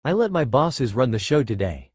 I let my bosses run the show today.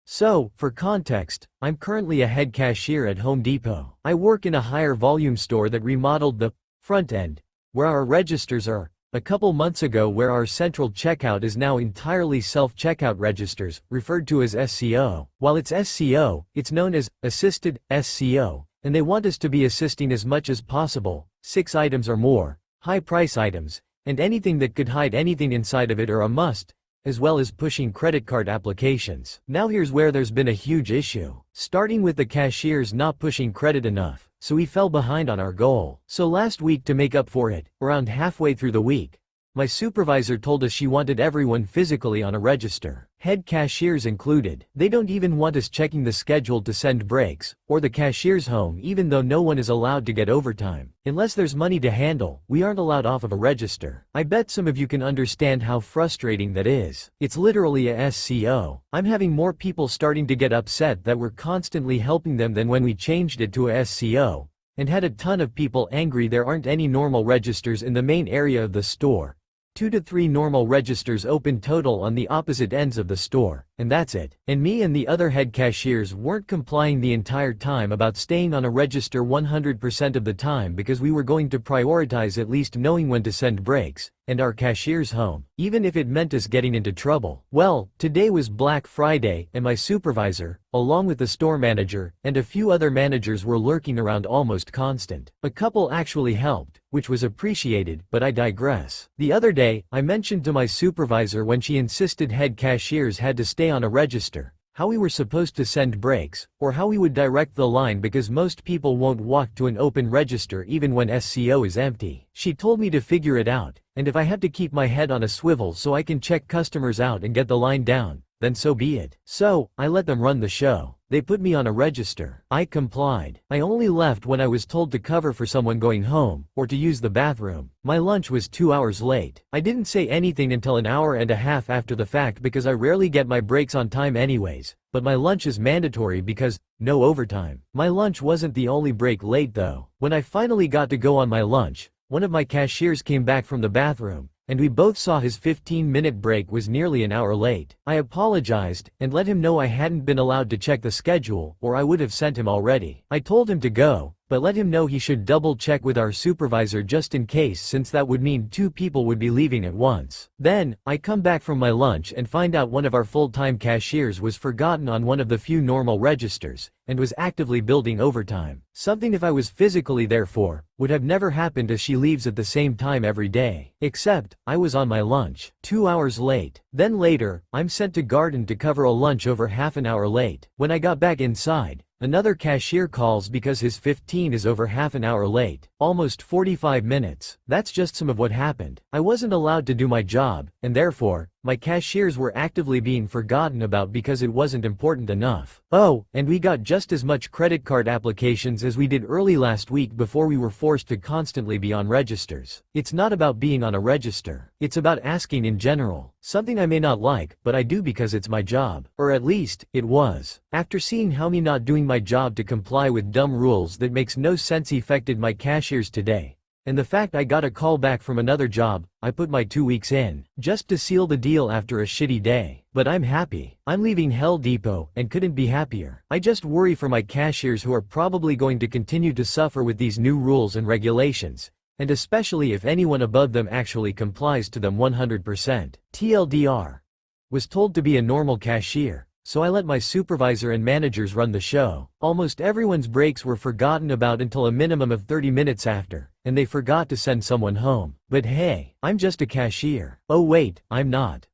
So, for context, I'm currently a head cashier at Home Depot. I work in a higher volume store that remodeled the front end, where our registers are, a couple months ago, where our central checkout is now entirely self-checkout registers, referred to as SCO. While it's SCO, it's known as Assisted SCO, and they want us to be assisting as much as possible, 6 items or more, high-price items, and anything that could hide anything inside of it are a must, as well as pushing credit card applications. Now here's where there's been a huge issue. Starting with the cashiers not pushing credit enough, so we fell behind on our goal. So last week, to make up for it, around halfway through the week, my supervisor told us she wanted everyone physically on a register, head cashiers included. They don't even want us checking the schedule to send breaks, or the cashiers home, even though no one is allowed to get overtime. Unless there's money to handle, we aren't allowed off of a register. I bet some of you can understand how frustrating that is. It's literally a SCO. I'm having more people starting to get upset that we're constantly helping them than when we changed it to a SCO, and had a ton of people angry there aren't any normal registers in the main area of the store. 2 to 3 normal registers open total on the opposite ends of the store, and that's it. And me and the other head cashiers weren't complying the entire time about staying on a register 100% of the time because we were going to prioritize at least knowing when to send breaks and our cashiers home, even if it meant us getting into trouble. Well, today was Black Friday, and my supervisor, along with the store manager and a few other managers, were lurking around almost constant. A couple actually helped, which was appreciated, but I digress. The other day, I mentioned to my supervisor when she insisted head cashiers had to stay on a register, how we were supposed to send breaks, or how we would direct the line because most people won't walk to an open register even when SCO is empty. She told me to figure it out, and if I have to keep my head on a swivel so I can check customers out and get the line down, then so be it. So, I let them run the show. They put me on a register. I complied. I only left when I was told to cover for someone going home, or to use the bathroom. My lunch was 2 hours late. I didn't say anything until an hour and a half after the fact because I rarely get my breaks on time anyways, but my lunch is mandatory because, no overtime. My lunch wasn't the only break late though. When I finally got to go on my lunch, one of my cashiers came back from the bathroom, and we both saw his 15-minute break was nearly an hour late. I apologized, and let him know I hadn't been allowed to check the schedule, or I would have sent him already. I told him to go, but let him know he should double-check with our supervisor just in case, since that would mean 2 people would be leaving at once. Then, I come back from my lunch and find out one of our full-time cashiers was forgotten on one of the few normal registers, and was actively building overtime. Something, if I was physically there for, would have never happened as she leaves at the same time every day. Except, I was on my lunch, 2 hours late. Then later, I'm sent to garden to cover a lunch over half an hour late. When I got back inside, another cashier calls because his 15 is over half an hour late, almost 45 minutes. That's just some of what happened. I wasn't allowed to do my job, and therefore, my cashiers were actively being forgotten about because it wasn't important enough. Oh, and we got just as much credit card applications as we did early last week before we were forced to constantly be on registers. It's not about being on a register. It's about asking in general. Something I may not like, but I do because it's my job. Or at least, it was. After seeing how me not doing my job to comply with dumb rules that makes no sense affected my cashiers today, and the fact I got a call back from another job, I put my 2 weeks in, just to seal the deal after a shitty day. But I'm happy. I'm leaving Hell Depot, and couldn't be happier. I just worry for my cashiers who are probably going to continue to suffer with these new rules and regulations, and especially if anyone above them actually complies to them 100%. TLDR. Was told to be a normal cashier, so I let my supervisor and managers run the show. Almost everyone's breaks were forgotten about until a minimum of 30 minutes after, and they forgot to send someone home. But hey, I'm just a cashier. Oh wait, I'm not.